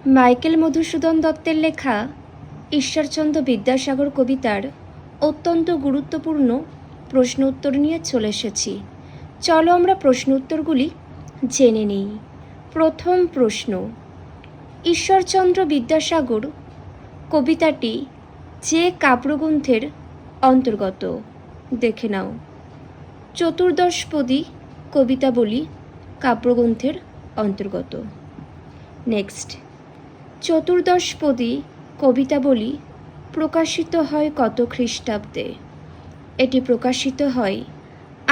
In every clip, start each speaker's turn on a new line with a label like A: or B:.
A: Michael Madhusudan দত্তের লেখা ঈশ্বরচন্দ্র বিদ্যাসাগর কবিতার অত্যন্ত গুরুত্বপূর্ণ প্রশ্ন উত্তর নিয়ে চলে এসেছি। চলো আমরা প্রশ্ন উত্তরগুলি জেনে নিই। প্রথম প্রশ্ন, ঈশ্বরচন্দ্র বিদ্যাসাগর কবিতাটি যে কাব্যগ্রন্থের অন্তর্গত? দেখে নাও। চতুর্দশপদী কবিতাবলী কাব্যগ্রন্থের অন্তর্গত। নেক্সট, চতুর্দশপদী কবিতাবলী প্রকাশিত হয় কত খ্রিস্টাব্দে? এটি প্রকাশিত হয়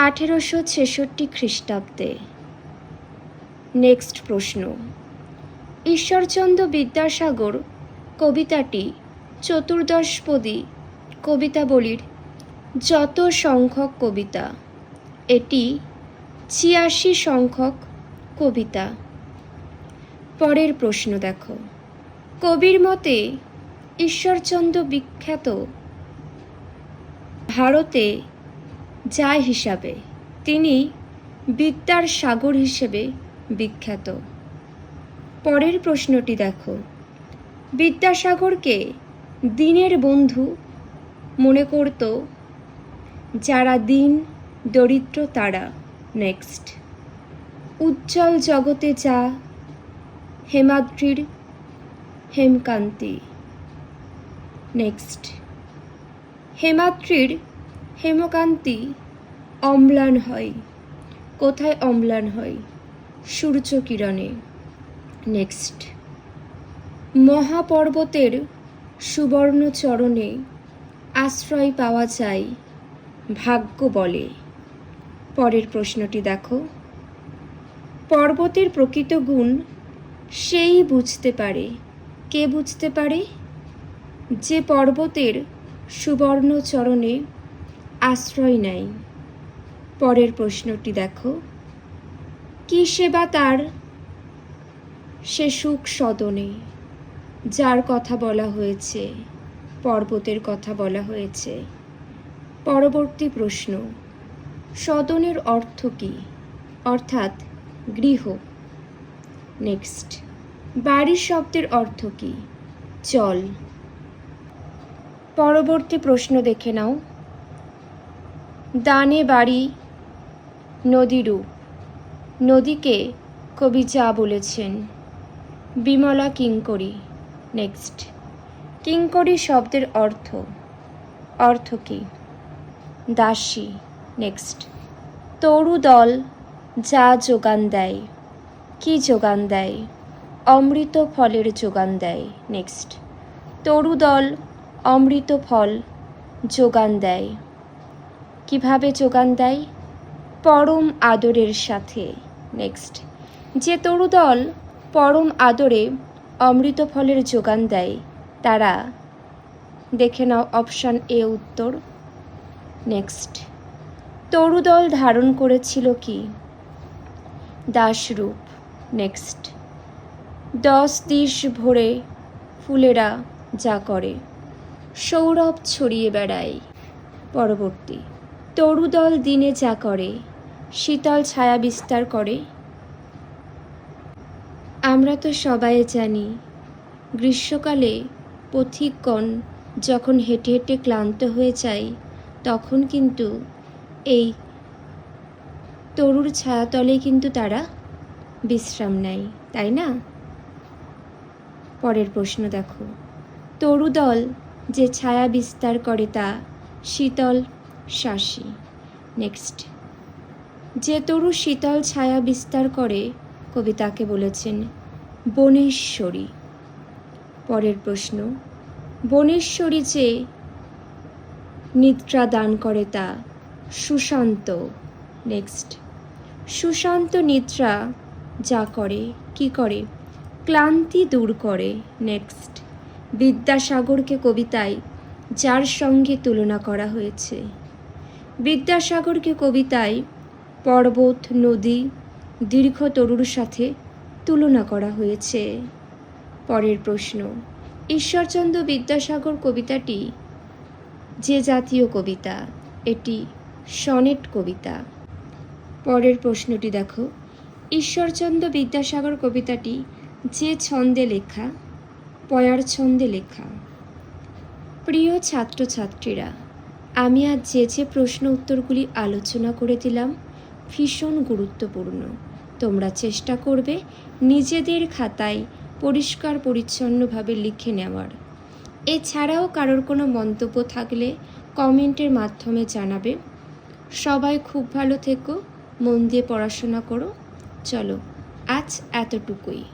A: 1866 খ্রিস্টাব্দে। নেক্সট প্রশ্ন, ঈশ্বরচন্দ্র বিদ্যাসাগর কবিতাটি চতুর্দশপদী কবিতাবলীর যত সংখ্যক কবিতা? এটি 86 সংখ্যক কবিতা। পরের প্রশ্ন দেখো, কবির মতে ঈশ্বরচন্দ্র বিখ্যাত ভারতে যা হিসাবে তিনি বিদ্যার সাগর হিসেবে বিখ্যাত। পরের প্রশ্নটি দেখো, বিদ্যাসাগরকে দীনের বন্ধু মনে করত যারা দীন দরিদ্র তারা। নেক্সট, উজ্জ্বল জগতে যা হেমাদ্রির হেমকান্তি। নেক্সট, হেমাদ্রির হেমকান্তি অম্লান হয়। কোথায় অম্লান হয়? সূর্যকিরণে। নেক্সট, মহাপর্বতের সুবর্ণ চরণে আশ্রয় পাওয়া যায় ভাগ্য বলে। পরের প্রশ্নটি দেখো, পর্বতের প্রকৃত গুণ সেই বুঝতে পারে। কে বুঝতে পারে? যে পর্বতের সুবর্ণ চরণে আশ্রয় নেয়। পরের প্রশ্নটি দেখো, কি সেবা তার সে সুখ সদনে? যার কথা বলা হয়েছে, পর্বতের কথা বলা হয়েছে। পরবর্তী প্রশ্ন, সদনের অর্থ কী? অর্থাৎ গৃহ। নেক্সট, বাড়ি শব্দের অর্থ কী? জল। পরবর্তী প্রশ্ন দেখে নাও, দানে বাড়ি নদীরূপ। নদীকে কবি যা বলেছেন? বিমলা কিঙ্করী। নেক্সট, কিঙ্করী শব্দের অর্থ কী? দাসী। নেক্সট, তরুদল যা যোগান দেয়। কি যোগান দেয়? অমৃত ফলের যোগান দেয়। নেক্সট, তরুদল অমৃত ফল যোগান দেয়। কিভাবে যোগান দেয়? পরম আদরের সাথে। নেক্সট, যে তরুদল পরম আদরে অমৃত ফলের যোগান দেয় তারা, দেখে নাও অপশান এ উত্তর। নেক্সট, তরুদল ধারণ করেছিল কি? দাসরূপ। নেক্সট, 10 দিশ ভরে ফুলেরা যা করে সৌরভ ছড়িয়ে বেড়ায়। পরবর্তী, তরুদল দিনে যা করে শীতল ছায়া বিস্তার করে। আমরা তো সবাই জানি গ্রীষ্মকালে পথিকগণ যখন হেঁটে হেঁটে ক্লান্ত হয়ে যায় তখন কিন্তু এই তরুর ছায়াতলে কিন্তু তারা বিশ্রাম নেয়, তাই না? পরের প্রশ্ন দেখো, তরুদল যে ছায়া বিস্তার করে তা শীতল শাসী। নেক্সট, যে তরু শীতল ছায়া বিস্তার করে কবি তাকে বলেছেন বনেশ্বরী। পরের প্রশ্ন, বনেশ্বরী যে নিদ্রা দান করে তা সুশান্ত। নেক্সট, সুশান্ত নিদ্রা যা করে কি করে? ক্লান্তি দূর করে। নেক্সট, বিদ্যাসাগরকে কবিতায় যার সঙ্গে তুলনা করা হয়েছে? বিদ্যাসাগরকে কবিতায় পর্বত, নদী, দীর্ঘ তরুর সাথে তুলনা করা হয়েছে। পরের প্রশ্ন, ঈশ্বরচন্দ্র বিদ্যাসাগর কবিতাটি যে জাতীয় কবিতা? এটি সনেট কবিতা। পরের প্রশ্নটি দেখো, ঈশ্বরচন্দ্র বিদ্যাসাগর কবিতাটি যে ছন্দে লেখা, পয়ার ছন্দে লেখা। প্রিয় ছাত্রছাত্রীরা, আমি আজ যে প্রশ্ন উত্তরগুলি আলোচনা করে দিলাম ভীষণ গুরুত্বপূর্ণ। তোমরা চেষ্টা করবে নিজেদের খাতায় পরিষ্কার পরিচ্ছন্নভাবে লিখে নেওয়ার। এছাড়াও কারোর কোনো মন্তব্য থাকলে কমেন্টের মাধ্যমে জানাবে। সবাই খুব ভালো থেকো, মন দিয়ে পড়াশোনা করো। চলো, আজ এতটুকুই।